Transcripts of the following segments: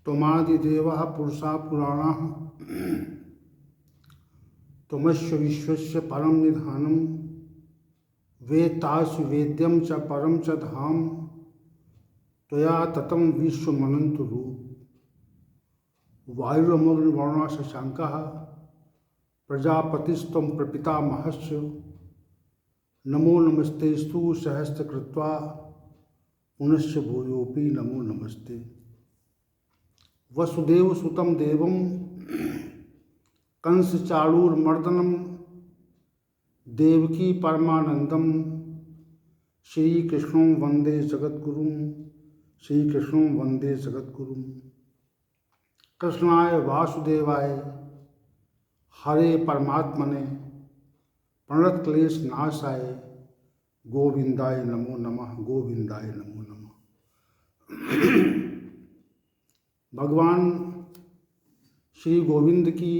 त्वमादिदेवः पुरुषः पुराणः त्वमस्य विश्वस्य परं निधानं वेत्तासि वेद्यं च परं च धाम त्वया ततं विश्वमनंत रूप वायुरमोघवर्णा शशांकः प्रजापतिस्त्वं प्रपितामहस्य नमो नमस्तेस्तु सहस्रकृत्वा पुनश्च भूयोऽपि नमो नमस्ते। वसुदेवसुतं देवं कंसचाणूरमर्दनं देवकी परमानंदं श्रीकृष्णं वंदे जगद्गुरुं श्रीकृष्णं वंदे जगद्गुरुं। कृष्णाय वासुदेवाय हरे परमात्मने प्रणतक्लेशनाशाय गोविंदाय नमो नमः गोविंदाय नमो नमः। भगवान श्री गोविंद की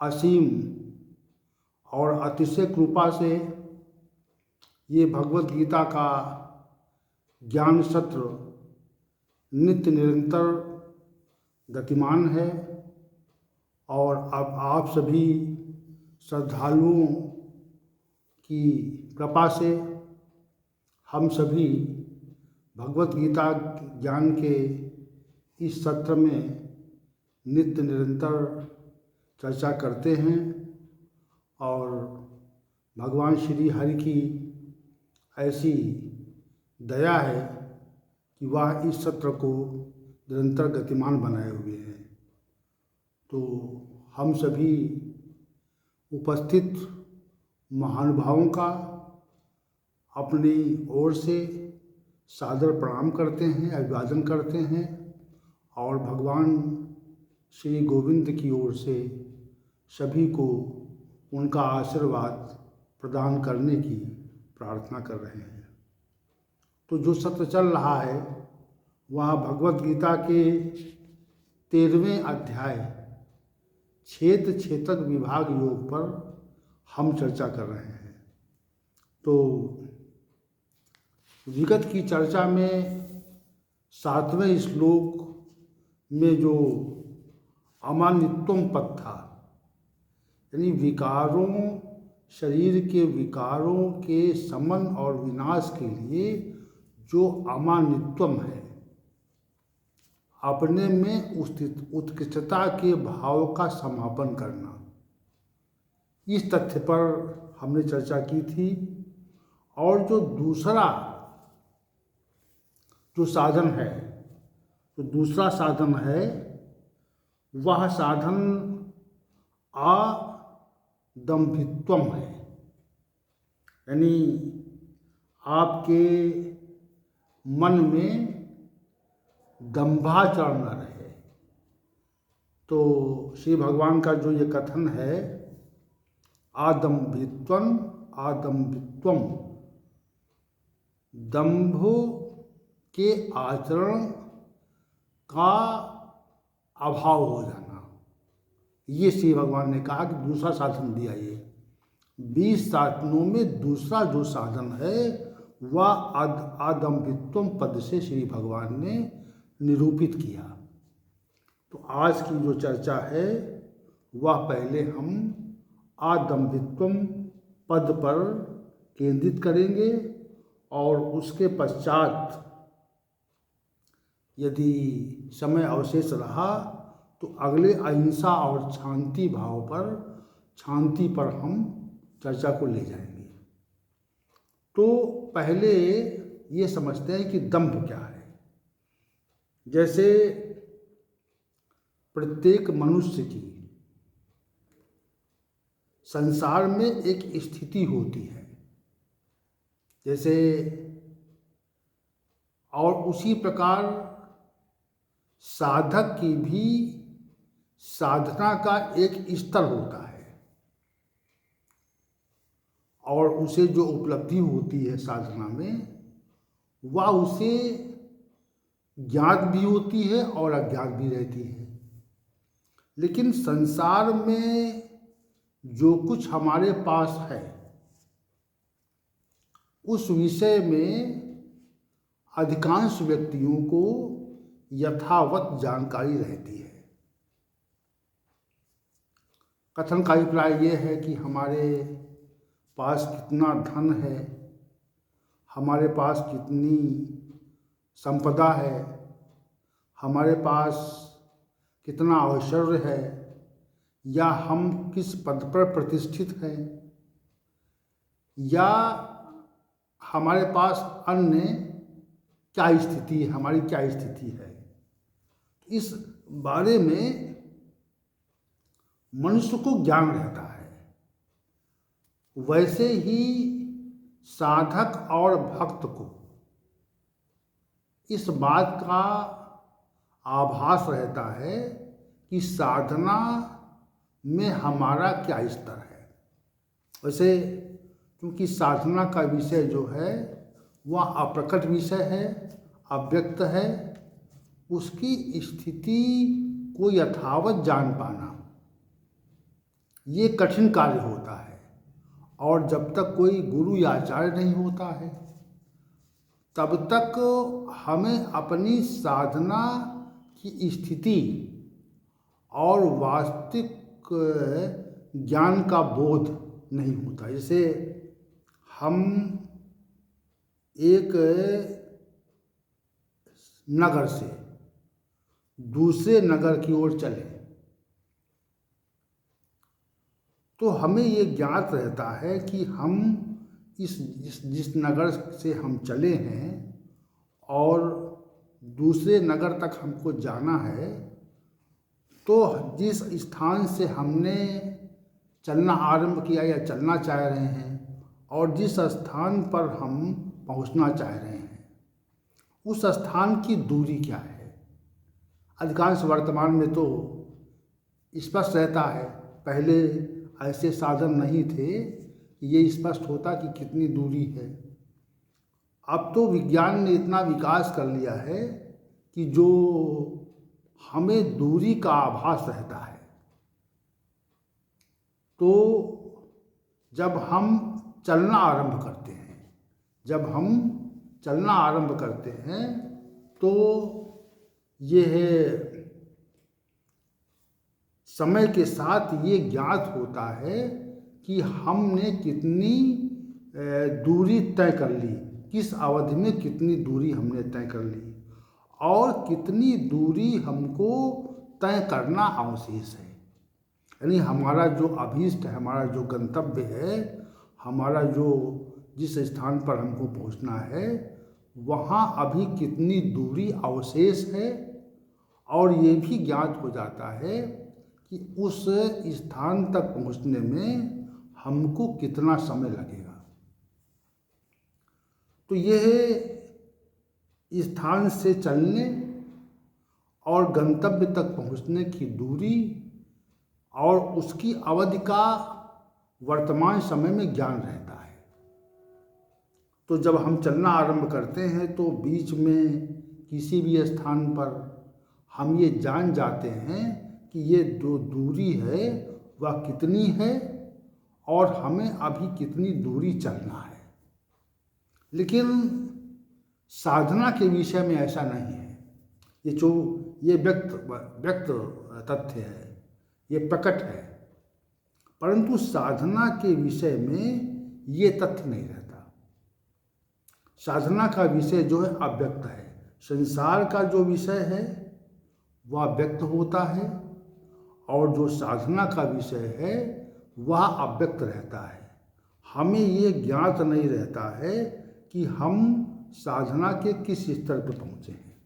असीम और अतिशय कृपा से ये भगवत गीता का ज्ञान सत्र नित्य निरंतर गतिमान है और अब आप सभी श्रद्धालुओं की कृपा से हम सभी भगवत गीता ज्ञान के इस सत्र में नित्य निरंतर चर्चा करते हैं और भगवान श्री हरि की ऐसी दया है कि वह इस सत्र को निरंतर गतिमान बनाए हुए हैं। तो हम सभी उपस्थित महानुभावों का अपनी ओर से सादर प्रणाम करते हैं, अभिवादन करते हैं और भगवान श्री गोविंद की ओर से सभी को उनका आशीर्वाद प्रदान करने की प्रार्थना कर रहे हैं। तो जो सत्र चल रहा है वह भगवत गीता के 13वें अध्याय क्षेत्र क्षेत्रक विभाग योग पर हम चर्चा कर रहे हैं। तो विगत की चर्चा में 7वें श्लोक में जो अमानित्वम पद था, यानी विकारों, शरीर के विकारों के समन और विनाश के लिए जो अमानित्वम है, अपने में उत्कृष्टता के भाव का समापन करना, इस तथ्य पर हमने चर्चा की थी। और जो दूसरा जो साधन है, तो दूसरा साधन है वह साधन आदम्भित्वम है, यानी आपके मन में दंभाचरण न रहे। तो श्री भगवान का जो ये कथन है आदम्भित्वम आदम्भित्वम, दंभ के आचरण का अभाव हो जाना, ये श्री भगवान ने कहा कि दूसरा साधन दिया। ये 20 साधनों में दूसरा जो साधन है वह आदम्भित्वम पद से श्री भगवान ने निरूपित किया। तो आज की जो चर्चा है वह पहले हम आदम्भित्वम पद पर केंद्रित करेंगे और उसके पश्चात यदि समय अवशेष रहा तो अगले अहिंसा और शांति भाव पर, शांति पर हम चर्चा को ले जाएंगे। तो पहले ये समझते हैं कि दंभ क्या है। जैसे प्रत्येक मनुष्य की संसार में एक स्थिति होती है, जैसे, और उसी प्रकार साधक की भी साधना का एक स्तर होता है और उसे जो उपलब्धि होती है साधना में वह उसे ज्ञात भी होती है और अज्ञात भी रहती है। लेकिन संसार में जो कुछ हमारे पास है उस विषय में अधिकांश व्यक्तियों को यथावत जानकारी रहती है। कथन का अभिप्राय ये है कि हमारे पास कितना धन है, हमारे पास कितनी संपदा है, हमारे पास कितना ऐश्वर्य है, या हम किस पद पर प्रतिष्ठित हैं, या हमारे पास अन्य क्या स्थिति है, हमारी क्या स्थिति है, इस बारे में मनुष्य को ज्ञान रहता है। वैसे ही साधक और भक्त को इस बात का आभास रहता है कि साधना में हमारा क्या स्तर है। वैसे क्योंकि साधना का विषय जो है वह अप्रकट विषय है, अव्यक्त है, उसकी स्थिति को यथावत जान पाना ये कठिन कार्य होता है। और जब तक कोई गुरु या आचार्य नहीं होता है तब तक हमें अपनी साधना की स्थिति और वास्तविक ज्ञान का बोध नहीं होता। जैसे हम एक नगर से दूसरे नगर की ओर चले तो हमें ये ज्ञात रहता है कि हम जिस नगर से हम चले हैं और दूसरे नगर तक हमको जाना है, तो जिस स्थान से हमने चलना आरंभ किया या चलना चाह रहे हैं और जिस स्थान पर हम पहुंचना चाह रहे हैं उस स्थान की दूरी क्या है। अधिकांश वर्तमान में तो स्पष्ट रहता है, पहले ऐसे साधन नहीं थे कि ये स्पष्ट होता कि कितनी दूरी है। अब तो विज्ञान ने इतना विकास कर लिया है कि जो हमें दूरी का आभास रहता है। तो जब हम चलना आरंभ करते हैं तो यह समय के साथ ये ज्ञात होता है कि हमने कितनी दूरी तय कर ली, किस अवधि में कितनी दूरी हमने तय कर ली और कितनी दूरी हमको तय करना अवशेष है। यानी हमारा जो अभीष्ट है, हमारा जो गंतव्य है, हमारा जो जिस स्थान पर हमको पहुंचना है वहाँ अभी कितनी दूरी अवशेष है। और ये भी ज्ञात हो जाता है कि उस स्थान तक पहुंचने में हमको कितना समय लगेगा। तो यह स्थान से चलने और गंतव्य तक पहुंचने की दूरी और उसकी अवधि का वर्तमान समय में ज्ञान रहता है। तो जब हम चलना आरंभ करते हैं तो बीच में किसी भी स्थान पर हम ये जान जाते हैं कि ये जो दूरी है वह कितनी है और हमें अभी कितनी दूरी चलना है। लेकिन साधना के विषय में ऐसा नहीं है। ये व्यक्त तथ्य है, ये प्रकट है, परंतु साधना के विषय में ये तथ्य नहीं रहता। साधना का विषय जो है अव्यक्त है। संसार का जो विषय है वह व्यक्त होता है और जो साधना का विषय है वह अव्यक्त रहता है। हमें ये ज्ञात नहीं रहता है कि हम साधना के किस स्तर पर पहुँचे हैं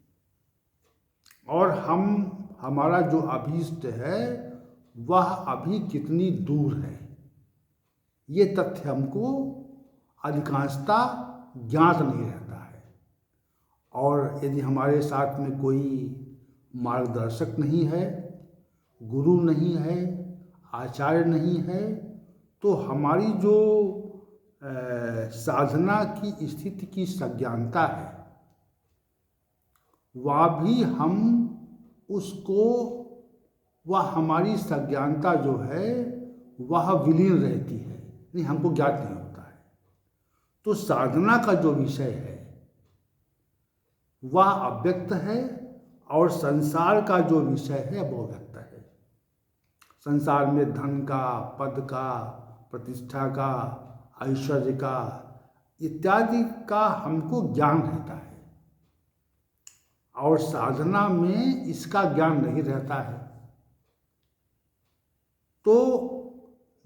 और हमारा जो अभीष्ट है वह अभी कितनी दूर है। ये तथ्य हमको अधिकांशता ज्ञात नहीं रहता है। और यदि हमारे साथ में कोई मार्गदर्शक नहीं है, गुरु नहीं है, आचार्य नहीं है, तो हमारी जो साधना की स्थिति की सज्ञानता है वह हमारी सज्ञानता जो है वह विलीन रहती है, नहीं हमको ज्ञात नहीं होता है। तो साधना का जो विषय है वह अव्यक्त है और संसार का जो विषय है वो व्यक्त है। संसार में धन का, पद का, प्रतिष्ठा का, ऐश्वर्य का इत्यादि का हमको ज्ञान रहता है, और साधना में इसका ज्ञान नहीं रहता है। तो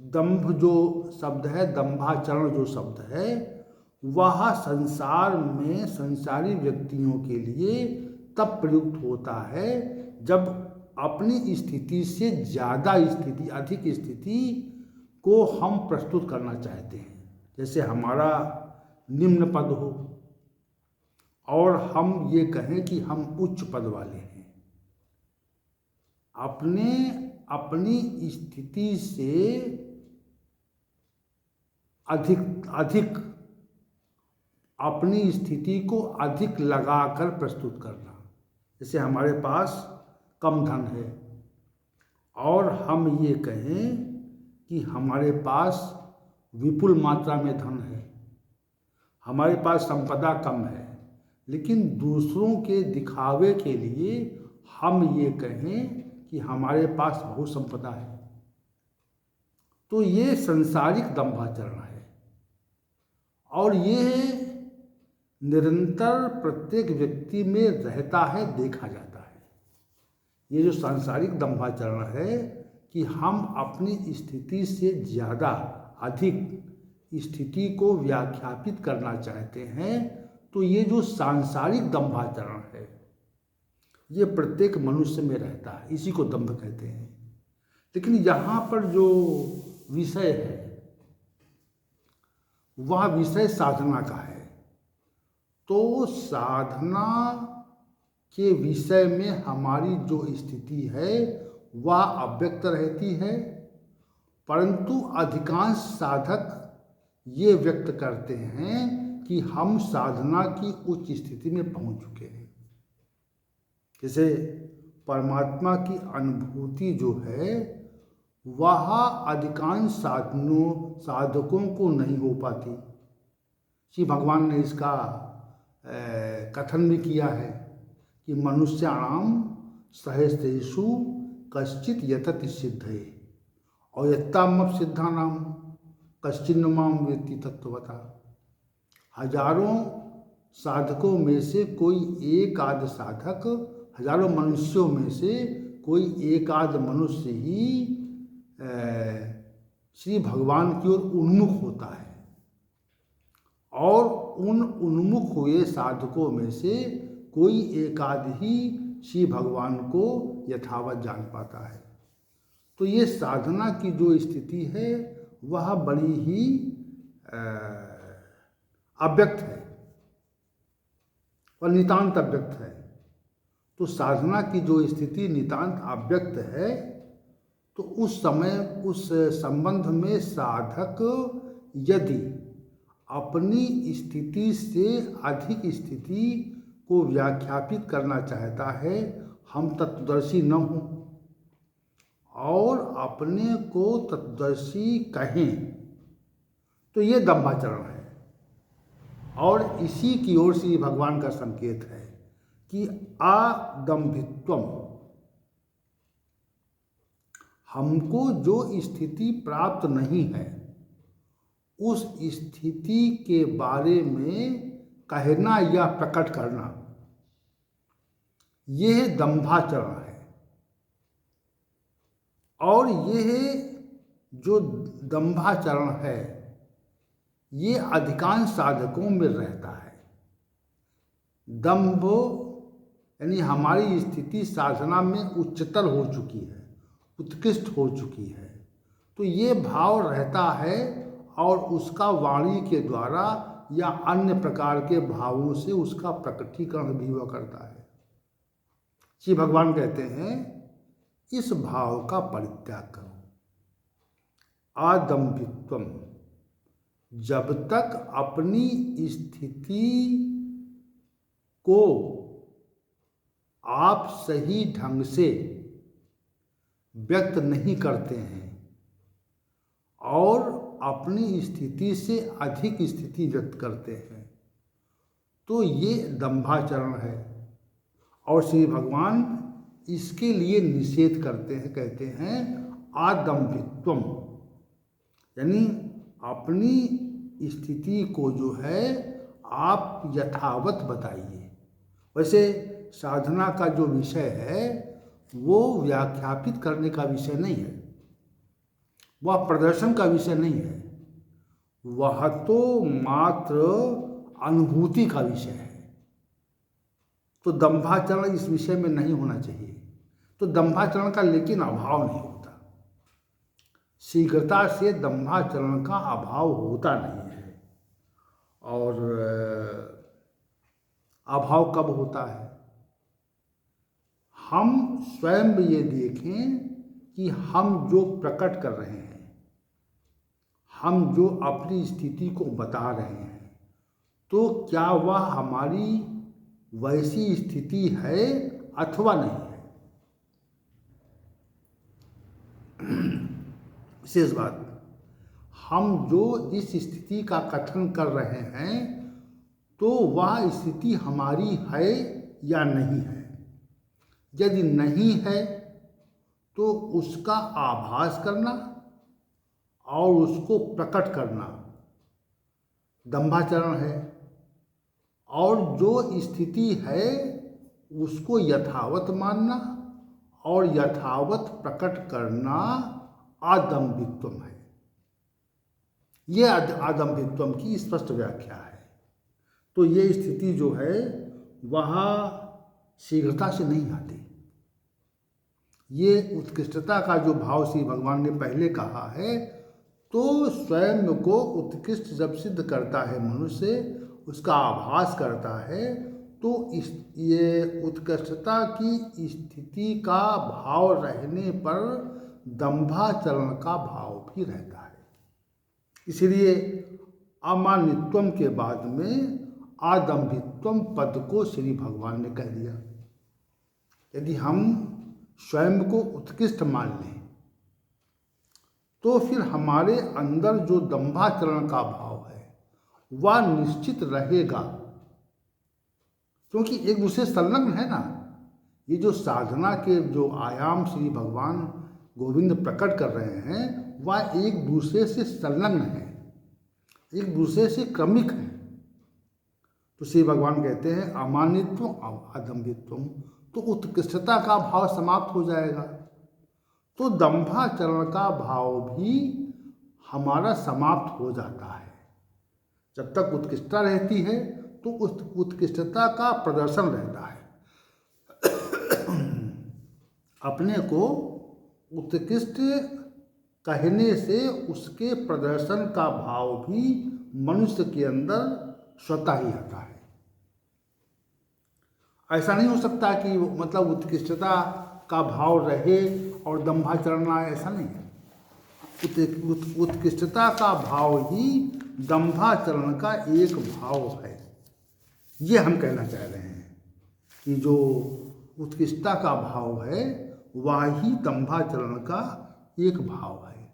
दंभ जो शब्द है, दंभाचरण जो शब्द है, वह संसार में संसारी व्यक्तियों के लिए तब प्रयुक्त होता है जब अपनी स्थिति से ज़्यादा स्थिति, अधिक स्थिति को हम प्रस्तुत करना चाहते हैं। जैसे हमारा निम्न पद हो और हम ये कहें कि हम उच्च पद वाले हैं। अपनी स्थिति से अधिक अपनी स्थिति को अधिक लगाकर प्रस्तुत करना। जैसे हमारे पास कम धन है और हम ये कहें कि हमारे पास विपुल मात्रा में धन है, हमारे पास संपदा कम है, लेकिन दूसरों के दिखावे के लिए हम ये कहें कि हमारे पास बहुत संपदा है। तो ये सांसारिक दंभाचरण है, और ये निरंतर प्रत्येक व्यक्ति में रहता है, देखा जाता है। ये जो सांसारिक दंभाचरण है कि हम अपनी स्थिति से ज़्यादा अधिक स्थिति को व्याख्यापित करना चाहते हैं, तो ये जो सांसारिक दंभाचरण है ये प्रत्येक मनुष्य में रहता है, इसी को दंभ कहते हैं। लेकिन यहाँ पर जो विषय है वह विषय साधना का है। तो साधना के विषय में हमारी जो स्थिति है वह अव्यक्त रहती है, परंतु अधिकांश साधक ये व्यक्त करते हैं कि हम साधना की उच्च स्थिति में पहुंच चुके हैं। जैसे परमात्मा की अनुभूति जो है वह अधिकांश साधकों को नहीं हो पाती। श्री भगवान ने इसका कथन भी किया है कि मनुष्याणाम सहस्रेषु कश्चित यतति सिद्धये और यत्तामप सिद्धानाम कश्चिन्न माम वेत्ति तत्वता। हजारों साधकों में से कोई एक आध साधक, हजारों मनुष्यों में से कोई एक आध मनुष्य ही श्री भगवान की ओर उन्मुख होता है, और उन उन्मुख हुए साधकों में से कोई एक आध ही श्री भगवान को यथावत जान पाता है। तो ये साधना की जो स्थिति है वह बड़ी ही अव्यक्त है और नितांत अव्यक्त है। तो साधना की जो स्थिति नितांत अव्यक्त है, तो उस समय उस संबंध में साधक यदि अपनी स्थिति से अधिक स्थिति को व्याख्यापित करना चाहता है, हम तत्वदर्शी न हों और अपने को तत्वदर्शी कहें, तो ये दंभाचरण है। और इसी की ओर से भगवान का संकेत है कि आदंभित्वम, हमको जो स्थिति प्राप्त नहीं है उस स्थिति के बारे में कहना या प्रकट करना, यह दंभाचरण है। और यह जो दंभाचरण है ये अधिकांश साधकों में रहता है। दंभ यानी हमारी स्थिति साधना में उच्चतर हो चुकी है, उत्कृष्ट हो चुकी है, तो ये भाव रहता है और उसका वाणी के द्वारा या अन्य प्रकार के भावों से उसका प्रकटीकरण भी हुआ करता है। श्री भगवान कहते हैं इस भाव का परित्याग करो। आदंभित्वम, जब तक अपनी स्थिति को आप सही ढंग से व्यक्त नहीं करते हैं और अपनी स्थिति से अधिक स्थिति व्यक्त करते हैं, तो ये दंभाचरण है। और श्री भगवान इसके लिए निषेध करते हैं, कहते हैं आदम्भित्वम, यानी अपनी स्थिति को जो है आप यथावत बताइए। वैसे साधना का जो विषय है वो व्याख्यापित करने का विषय नहीं है, वह प्रदर्शन का विषय नहीं है, वह तो मात्र अनुभूति का विषय है। तो दंभाचरण इस विषय में नहीं होना चाहिए। तो दंभाचरण का लेकिन अभाव नहीं होता, शीघ्रता से दंभाचरण का अभाव होता नहीं है। और अभाव कब होता है? हम स्वयं ये देखें कि हम जो प्रकट कर रहे हैं, हम जो अपनी स्थिति को बता रहे हैं, तो क्या वह हमारी वैसी स्थिति है अथवा नहीं है। विशेष बात, हम जो इस स्थिति का कथन कर रहे हैं तो वह स्थिति हमारी है या नहीं है। यदि नहीं है तो उसका आभास करना और उसको प्रकट करना दंभाचरण है, और जो स्थिति है उसको यथावत मानना और यथावत प्रकट करना आदम्भित्वम है। ये आदम्भित्वम की स्पष्ट व्याख्या है। तो ये स्थिति जो है वह शीघ्रता से नहीं आती। ये उत्कृष्टता का जो भाव श्री भगवान ने पहले कहा है, तो स्वयं को उत्कृष्ट जब सिद्ध करता है मनुष्य, उसका आभास करता है, तो ये उत्कृष्टता की स्थिति का भाव रहने पर दंभाचरण का भाव भी रहता है। इसलिए अमानित्वम के बाद में आदम्भित्वम पद को श्री भगवान ने कह दिया। यदि हम स्वयं को उत्कृष्ट मान लें तो फिर हमारे अंदर जो दंभाचरण का भाव है वह निश्चित रहेगा, क्योंकि एक दूसरे संलग्न है ना। ये जो साधना के जो आयाम श्री भगवान गोविंद प्रकट कर रहे हैं वह एक दूसरे से संलग्न है, एक दूसरे से क्रमिक है। तो श्री भगवान कहते हैं अमानित्व आदम्भित्वम, तो उत्कृष्टता का भाव समाप्त हो जाएगा, तो दंभाचरण का भाव भी हमारा समाप्त हो जाता है। जब तक उत्कृष्टता रहती है तो उस उत्कृष्टता का प्रदर्शन रहता है। अपने को उत्कृष्ट कहने से उसके प्रदर्शन का भाव भी मनुष्य के अंदर स्वतः ही आता है। ऐसा नहीं हो सकता कि मतलब उत्कृष्टता का भाव रहे और दंभाचरण ना आए, ऐसा नहीं है। उत्कृष्टता का भाव ही दंभाचरण का एक भाव है। ये हम कहना चाह रहे हैं कि जो उत्कृष्टता का भाव है वह ही दंभाचरण का एक भाव है।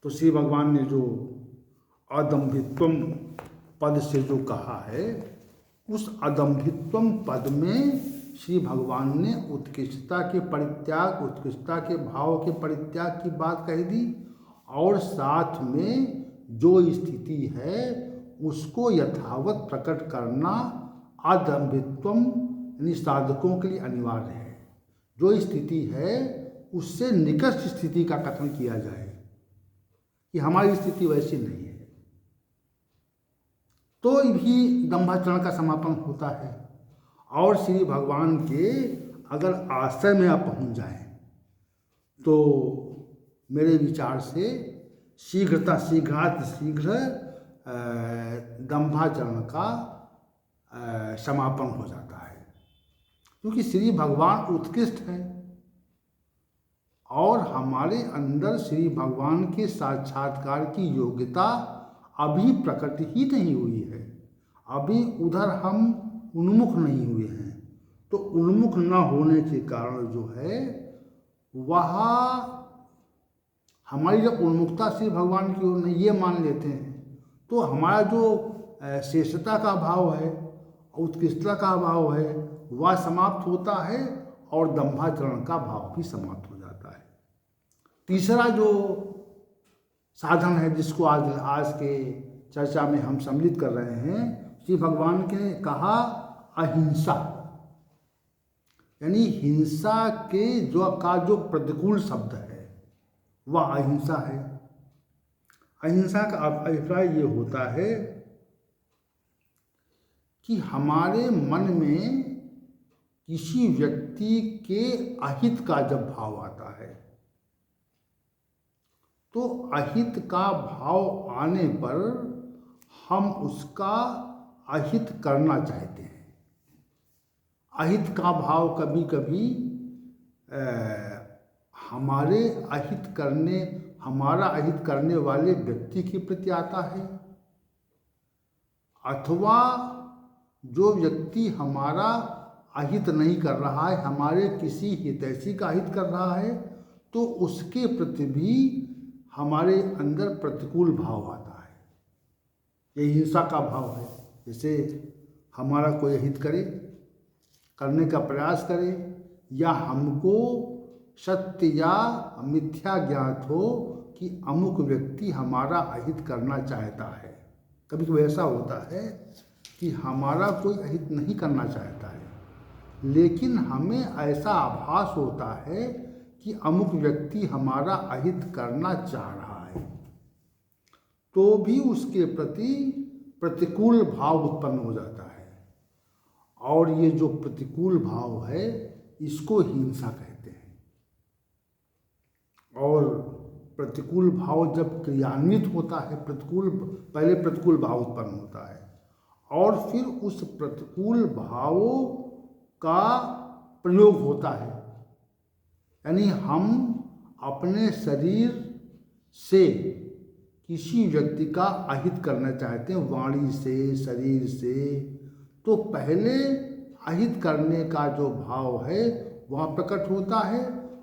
तो श्री भगवान ने जो अदम्भित्वम पद से जो कहा है, उस अदम्भित्वम पद में श्री भगवान ने उत्कृष्टता के परित्याग, उत्कृष्टता के भाव के परित्याग की बात कह दी, और साथ में जो स्थिति है उसको यथावत प्रकट करना अदम्भित्वम यानी साधकों के लिए अनिवार्य है। जो स्थिति है उससे निकट स्थिति का कथन किया जाए कि हमारी स्थिति वैसी नहीं है, तो भी दंभाचरण का समापन होता है। और श्री भगवान के अगर आश्रय में आप पहुंच जाएं तो मेरे विचार से शीघ्राति शीघ्र दंभाचरण का समापन हो जाता है, क्योंकि श्री भगवान उत्कृष्ट हैं और हमारे अंदर श्री भगवान के साक्षात्कार की योग्यता अभी प्रकट ही नहीं हुई है। अभी उधर हम उन्मुख नहीं हुए हैं, तो उन्मुख न होने के कारण जो है वह हमारी जब उन्मुखता श्री भगवान की ओर नहीं ये मान लेते हैं, तो हमारा जो श्रेष्ठता का भाव है उत्कृष्टता का अभाव है वह समाप्त होता है और दंभाचरण का भाव भी समाप्त हो जाता है। तीसरा जो साधन है जिसको आज के चर्चा में हम सम्मिलित कर रहे हैं, श्री भगवान ने कहा अहिंसा, यानी हिंसा के जो प्रतिकूल शब्द है वह अहिंसा है। अहिंसा का अभिप्राय ये होता है कि हमारे मन में किसी व्यक्ति के अहित का जब भाव आता है तो अहित का भाव आने पर हम उसका अहित करना चाहते हैं। अहित का भाव कभी कभी हमारा अहित करने वाले व्यक्ति के प्रति आता है, अथवा जो व्यक्ति हमारा अहित नहीं कर रहा है, हमारे किसी हितैषी का अहित कर रहा है, तो उसके प्रति भी हमारे अंदर प्रतिकूल भाव आता है। ये हिंसा का भाव है। जैसे हमारा कोई हित करने का प्रयास करे, या हमको सत्य या मिथ्या ज्ञात हो कि अमुक व्यक्ति हमारा अहित करना चाहता है। कभी कभी ऐसा होता है कि हमारा कोई अहित नहीं करना चाहता है, लेकिन हमें ऐसा आभास होता है कि अमुक व्यक्ति हमारा अहित करना चाह रहा है, तो भी उसके प्रति प्रतिकूल भाव उत्पन्न हो जाता है। और ये जो प्रतिकूल भाव है इसको हिंसा कहते हैं। और प्रतिकूल भाव जब क्रियान्वित होता है, पहले प्रतिकूल भाव उत्पन्न होता है और फिर उस प्रतिकूल भावों का प्रयोग होता है। यानी हम अपने शरीर से किसी व्यक्ति का अहित करना चाहते हैं, वाणी से, शरीर से, तो पहले अहित करने का जो भाव है वह प्रकट होता है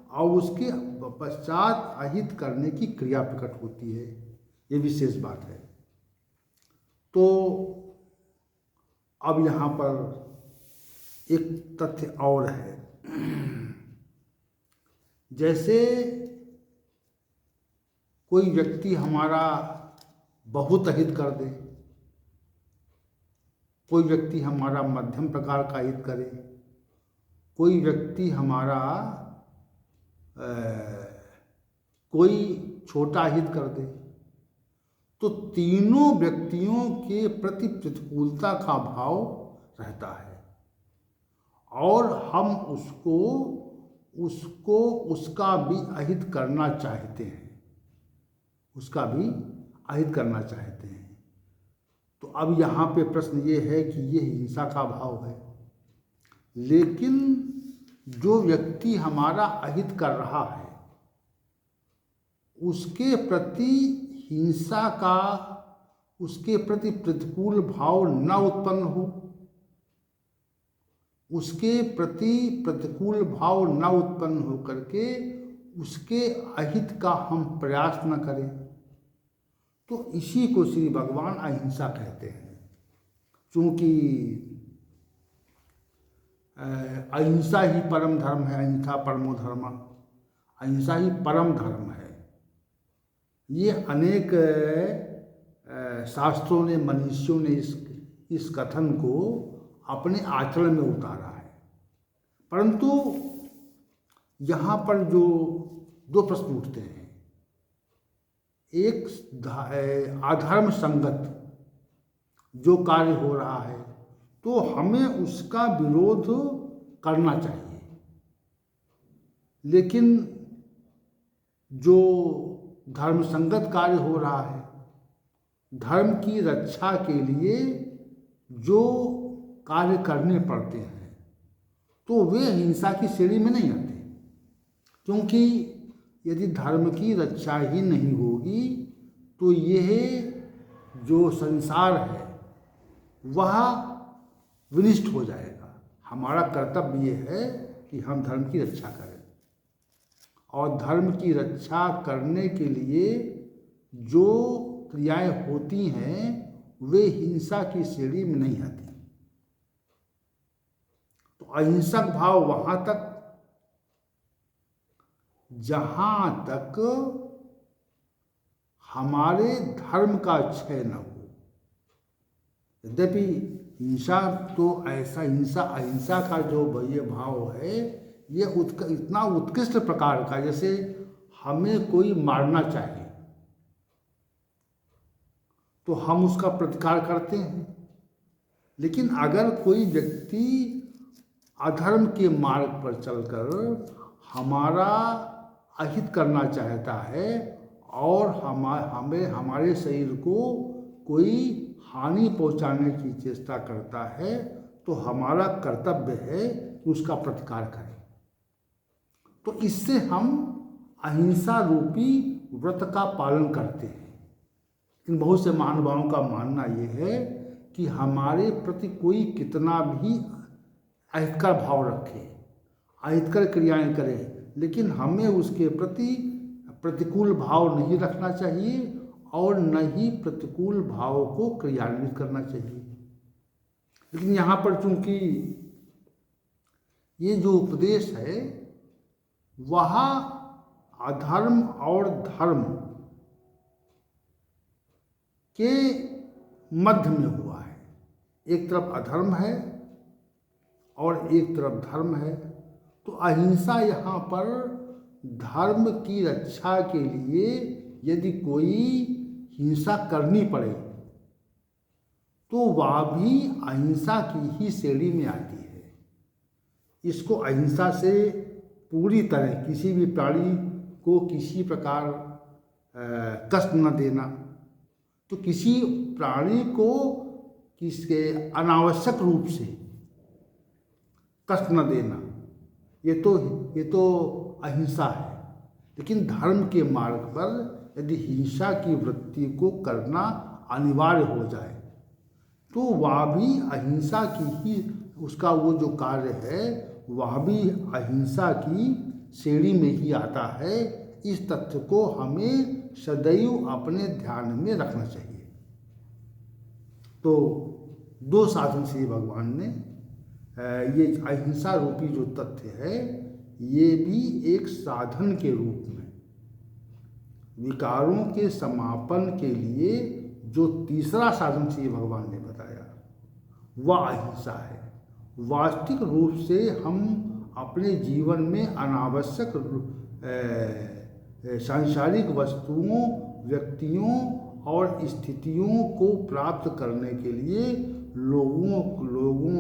और उसके पश्चात अहित करने की क्रिया प्रकट होती है। ये विशेष बात है। तो अब यहाँ पर एक तथ्य और है। जैसे कोई व्यक्ति हमारा बहुत अहित कर दे, कोई व्यक्ति हमारा मध्यम प्रकार का हित करे, कोई व्यक्ति हमारा कोई छोटा हित कर दे, तो तीनों व्यक्तियों के प्रति प्रतिकूलता का भाव रहता है और हम उसका भी अहित करना चाहते हैं, उसका भी अहित करना चाहते हैं। तो अब यहाँ पे प्रश्न ये है कि ये हिंसा का भाव है, लेकिन जो व्यक्ति हमारा अहित कर रहा है उसके प्रति हिंसा का, उसके प्रति प्रतिकूल भाव न उत्पन्न हो, उसके प्रति प्रतिकूल भाव न उत्पन्न हो करके उसके अहित का हम प्रयास न करें, तो इसी को श्री भगवान अहिंसा कहते हैं। क्योंकि अहिंसा ही परम धर्म है, अहिंसा परमो धर्म, अहिंसा ही परम धर्म है। ये अनेक शास्त्रों ने, मनीषियों ने इस कथन को अपने आचरण में उतारा है। परंतु यहाँ पर जो दो प्रश्न उठते हैं, एक अधर्म संगत जो कार्य हो रहा है तो हमें उसका विरोध करना चाहिए, लेकिन जो धर्म संगत कार्य हो रहा है, धर्म की रक्षा के लिए जो कार्य करने पड़ते हैं, तो वे हिंसा की श्रेणी में नहीं आते। क्योंकि यदि धर्म की रक्षा ही नहीं होगी तो यह जो संसार है वह विनिष्ट हो जाएगा। हमारा कर्तव्य ये है कि हम धर्म की रक्षा करें, और धर्म की रक्षा करने के लिए जो क्रियाएं होती हैं वे हिंसा की श्रेणी में नहीं आती। अहिंसक भाव वहाँ तक जहाँ तक हमारे धर्म का क्षय न हो। यद्यपि हिंसा तो ऐसा हिंसा अहिंसा का जो ये भाव है, ये इतना उत्कृष्ट प्रकार का, जैसे हमें कोई मारना चाहिए तो हम उसका प्रतिकार करते हैं, लेकिन अगर कोई व्यक्ति अधर्म के मार्ग पर चलकर हमारा अहित करना चाहता है और हमें हमारे शरीर को कोई हानि पहुंचाने की चेष्टा करता है, तो हमारा कर्तव्य है कि उसका प्रतिकार करें। तो इससे हम अहिंसा रूपी व्रत का पालन करते हैं। लेकिन बहुत से महानुभावों का मानना यह है कि हमारे प्रति कोई कितना भी अहितकर भाव रखे, अहितकर क्रियाएं करे, लेकिन हमें उसके प्रति प्रतिकूल भाव नहीं रखना चाहिए और न ही प्रतिकूल भाव को क्रियान्वित करना चाहिए। लेकिन यहाँ पर चूंकि ये जो उपदेश है वह अधर्म और धर्म के मध्य में हुआ है, एक तरफ अधर्म है और एक तरफ धर्म है, तो अहिंसा यहाँ पर धर्म की रक्षा के लिए यदि कोई हिंसा करनी पड़े तो वह भी अहिंसा की ही श्रेणी में आती है। इसको अहिंसा से पूरी तरह किसी भी प्राणी को किसी प्रकार कष्ट न देना, तो किसी प्राणी को किसके अनावश्यक रूप से कष्ट न देना, ये तो अहिंसा है। लेकिन धर्म के मार्ग पर यदि हिंसा की वृत्ति को करना अनिवार्य हो जाए तो वह भी अहिंसा की ही, उसका वो जो कार्य है वह भी अहिंसा की श्रेणी में ही आता है। इस तथ्य को हमें सदैव अपने ध्यान में रखना चाहिए। तो दो साधन से भगवान ने ये अहिंसा रूपी जो तथ्य है ये भी एक साधन के रूप में विकारों के समापन के लिए जो तीसरा साधन से भगवान ने बताया वह अहिंसा है। वास्तविक रूप से हम अपने जीवन में अनावश्यक सांसारिक वस्तुओं, व्यक्तियों और स्थितियों को प्राप्त करने के लिए लोगों